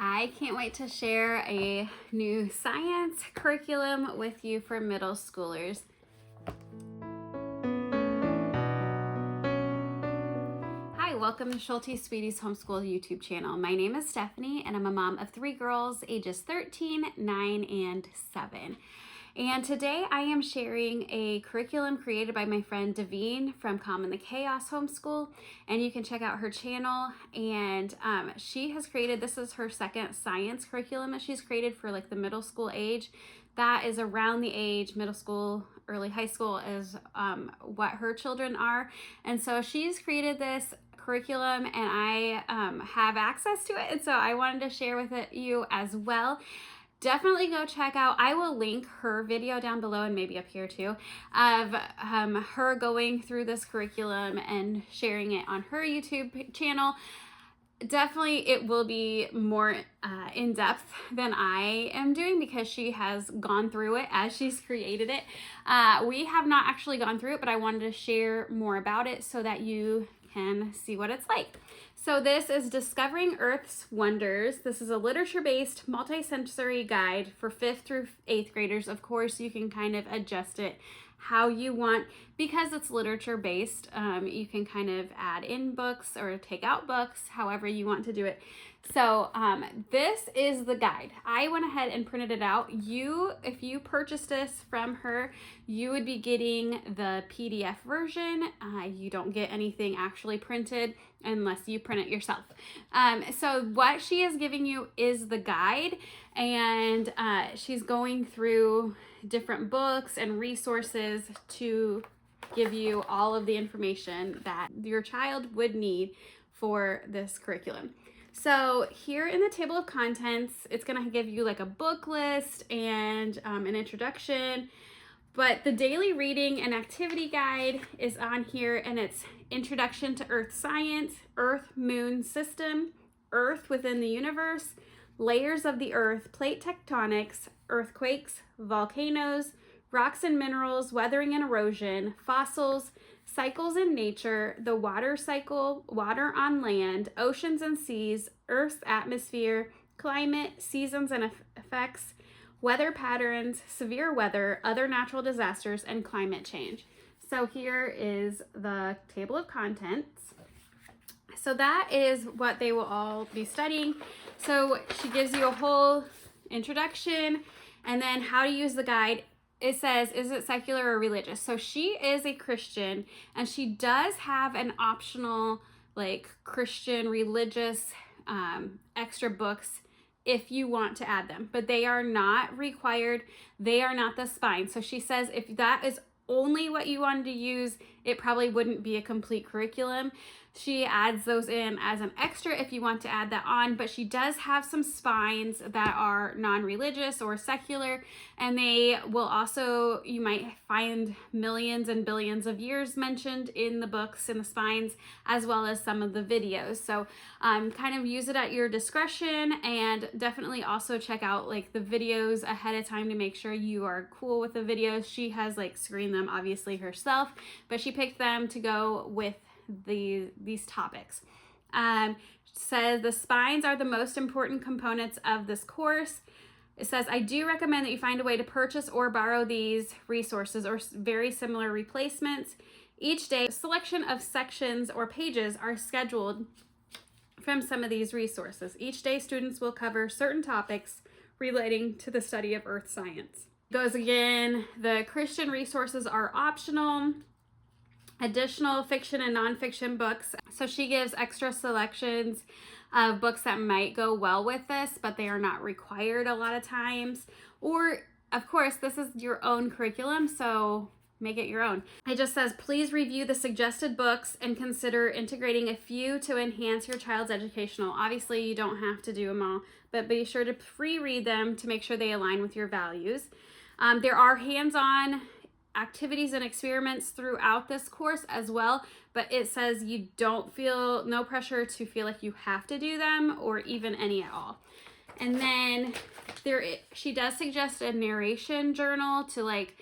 I can't wait to share a new science curriculum with you for middle schoolers. Hi, welcome to Schulte Sweetie's Homeschool YouTube channel. My name is Stephanie and I'm a mom of 3 girls ages 13, 9, and 7. And today I am sharing a curriculum created by my friend Davene from Calm in the Chaos Homeschool. And you can check out her channel. And she has created, this is her second science curriculum that she's created for like the middle school age. That is around the age, middle school, early high school is what her children are. And so she's created this curriculum and I have access to it. And so I wanted to share with you as well. Definitely go check out, I will link her video down below and maybe up here too, of her going through this curriculum and sharing it on her YouTube channel. Definitely it will be more in depth than I am doing because she has gone through it as she's created it. We have not actually gone through it, but I wanted to share more about it so that you can see what it's like. So this is Discovering Earth's Wonders. This is a literature-based multi-sensory guide for 5th through 8th graders. Of course, you can kind of adjust it how you want. Because it's literature-based, you can kind of add in books or take out books, however you want to do it. So this is the guide. I went ahead and printed it out. If you purchased this from her, you would be getting the PDF version. You don't get anything actually printed unless you print it yourself. So what she is giving you is the guide, and she's going through different books and resources to give you all of the information that your child would need for this curriculum. So here in the table of contents, it's going to give you like a book list and an introduction, but the daily reading and activity guide is on here, and it's Introduction to Earth Science, Earth Moon System, Earth Within the Universe, Layers of the Earth, Plate Tectonics, Earthquakes, Volcanoes, Rocks and Minerals, Weathering and Erosion, Fossils, Cycles in Nature, the Water Cycle, Water on Land, Oceans and Seas, Earth's Atmosphere, Climate, Seasons and Effects, Weather Patterns, Severe Weather, Other Natural Disasters, and Climate Change. So here is the table of contents. So that is what they will all be studying. So she gives you a whole introduction and then how to use the guide. It says, is it secular or religious? So she is a Christian and she does have an optional like Christian religious extra books if you want to add them, but they are not required. They are not the spine. So she says if that is only what you wanted to use, it probably wouldn't be a complete curriculum. She adds those in as an extra if you want to add that on, but she does have some spines that are non-religious or secular, and they will also, you might find millions and billions of years mentioned in the books in the spines, as well as some of the videos. So kind of use it at your discretion, and definitely also check out like the videos ahead of time to make sure you are cool with the videos. She has like screened them obviously herself, but she picked them to go with these topics. Says the spines are the most important components of this course. It says, I do recommend that you find a way to purchase or borrow these resources or very similar replacements. Each day, a selection of sections or pages are scheduled from some of these resources. Each day, students will cover certain topics relating to the study of earth science. Goes again, the Christian resources are optional. Additional fiction and nonfiction books. So she gives extra selections of books that might go well with this, but they are not required a lot of times. Or, of course, this is your own curriculum, so make it your own. It just says, please review the suggested books and consider integrating a few to enhance your child's educational. Obviously, you don't have to do them all, but be sure to pre-read them to make sure they align with your values. There are hands-on activities and experiments throughout this course as well, but it says you don't feel no pressure to feel like you have to do them or even any at all. And then she does suggest a narration journal to like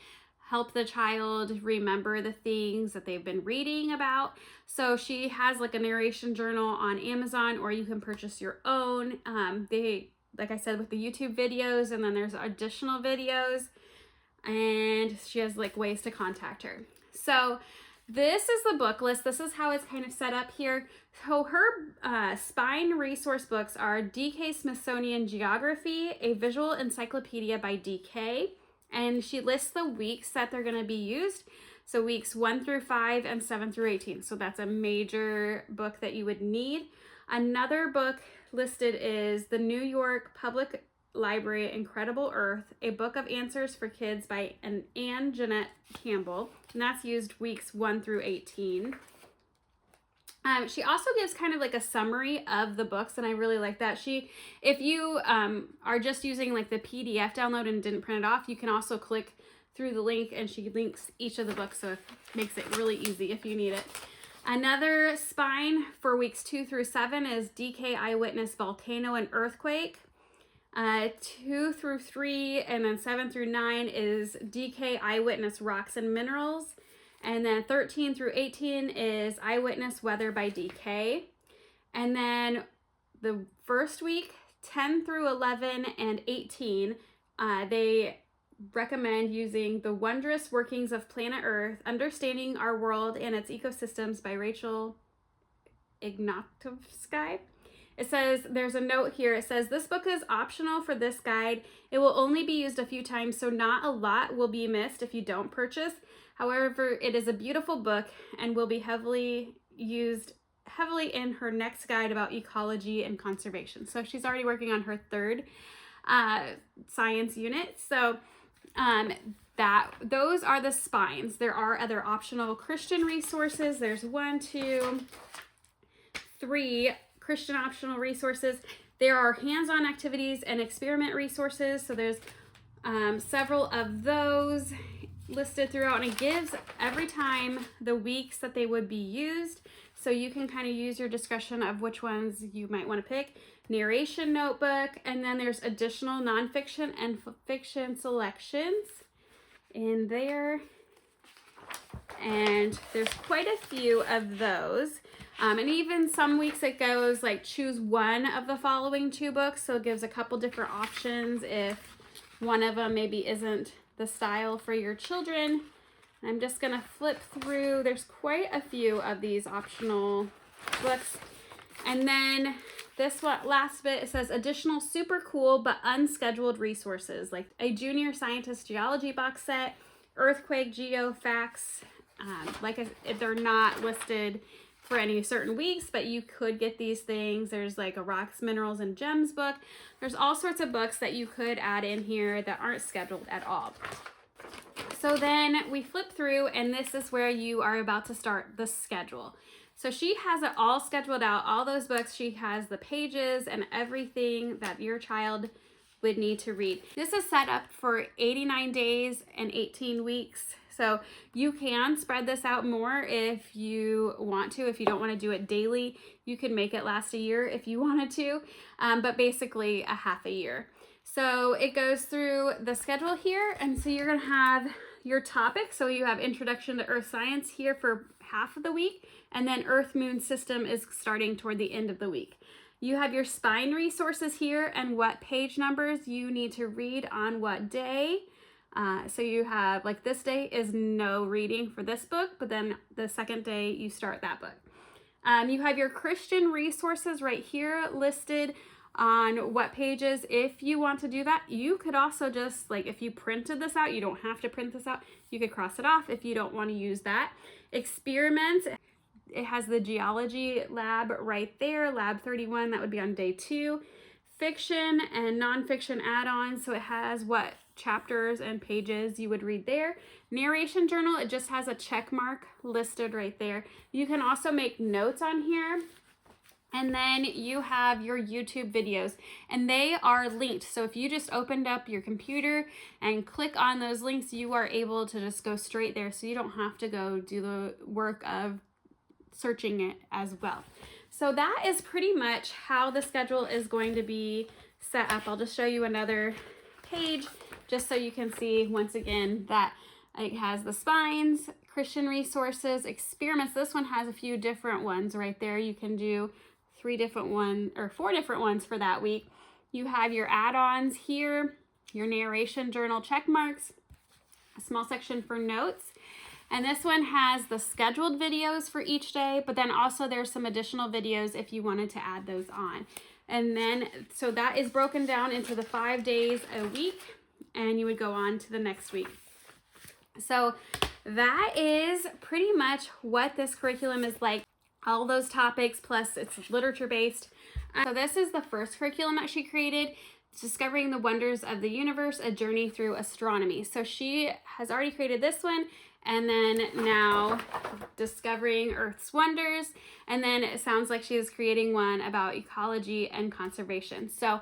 help the child remember the things that they've been reading about. So she has like a narration journal on Amazon, or you can purchase your own. Like I said, with the YouTube videos, and then there's additional videos, and she has like ways to contact her. So this is the book list. This is how it's kind of set up here. So her spine resource books are DK Smithsonian Geography, a visual encyclopedia by DK. And she lists the weeks that they're going to be used. So weeks 1 through 5 and 7 through 18. So that's a major book that you would need. Another book listed is the New York Public Library Incredible Earth, a book of answers for kids by Anne Jeanette Campbell. And that's used weeks 1 through 18. She also gives kind of like a summary of the books, and I really like that. If you are just using like the PDF download and didn't print it off, you can also click through the link, and she links each of the books, so it makes it really easy if you need it. Another spine for weeks 2 through 7 is DK Eyewitness Volcano and Earthquake. 2 through 3 and then 7 through 9 is DK Eyewitness Rocks and Minerals. And then 13 through 18 is Eyewitness Weather by DK. And then the first week, 10 through 11 and 18, they recommend using The Wondrous Workings of Planet Earth, Understanding Our World and Its Ecosystems by Rachel Ignatovsky. It says, there's a note here, it says, this book is optional for this guide. It will only be used a few times, so not a lot will be missed if you don't purchase. However, it is a beautiful book and will be heavily used in her next guide about ecology and conservation. So she's already working on her third science unit. So those are the spines. There are other optional Christian resources. There's 1, 2, 3 Christian optional resources. There are hands-on activities and experiment resources. So there's several of those listed throughout, and it gives every time the weeks that they would be used, so you can kind of use your discretion of which ones you might want to pick. Narration notebook, and then there's additional nonfiction and fiction selections in there, and there's quite a few of those. And even some weeks it goes like choose one of the following 2 books, so it gives a couple different options if one of them maybe isn't the style for your children. I'm just gonna flip through. There's quite a few of these optional books. And then this last bit, it says additional super cool but unscheduled resources, like a junior scientist geology box set, earthquake geo facts. They're not listed for any certain weeks, but you could get these things. There's like a rocks, minerals, and gems book. There's all sorts of books that you could add in here that aren't scheduled at all. So then we flip through, and this is where you are about to start the schedule. So she has it all scheduled out, all those books. She has the pages and everything that your child would need to read. This is set up for 89 days and 18 weeks. So you can spread this out more if you want to. If you don't want to do it daily, you can make it last a year if you wanted to, but basically a half a year. So it goes through the schedule here, and so you're going to have your topic. So you have Introduction to Earth Science here for half of the week, and then Earth Moon System is starting toward the end of the week. You have your spine resources here and what page numbers you need to read on what day. So you have, like, this day is no reading for this book, but then the second day you start that book. You have your Christian resources right here listed on what pages. If you want to do that, you could also just, like, if you printed this out, you don't have to print this out. You could cross it off if you don't want to use that. Experiments, it has the geology lab right there, lab 31, that would be on day 2. Fiction and nonfiction add-ons, so it has what chapters and pages you would read there. Narration journal, it just has a check mark listed right there. You can also make notes on here. And then you have your YouTube videos, and they are linked. So if you just opened up your computer and click on those links, you are able to just go straight there. So you don't have to go do the work of searching it as well. So that is pretty much how the schedule is going to be set up. I'll just show you another page just so you can see once again that It has the spines, Christian resources, experiments. This one has a few different ones right there. You can do 4 different ones for that week. You have your add-ons here, your narration journal check marks, a small section for notes. And this one has the scheduled videos for each day, but then also there's some additional videos if you wanted to add those on. And then, so that is broken down into the 5 days a week, and you would go on to the next week. So that is pretty much what this curriculum is like. All those topics, plus it's literature based. So this is the first curriculum that she created. It's Discovering the Wonders of the Universe, A Journey Through Astronomy. So she has already created this one, and then now Discovering Earth's Wonders, and then it sounds like she is creating one about ecology and conservation. So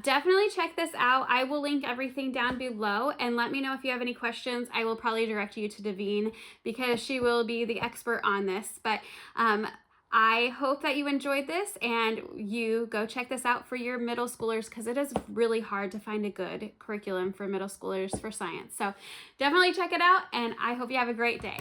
definitely check this out. I will link everything down below, and let me know if you have any questions. I will probably direct you to Davene because she will be the expert on this. But I hope that you enjoyed this and you go check this out for your middle schoolers, because it is really hard to find a good curriculum for middle schoolers for science. So definitely check it out, and I hope you have a great day.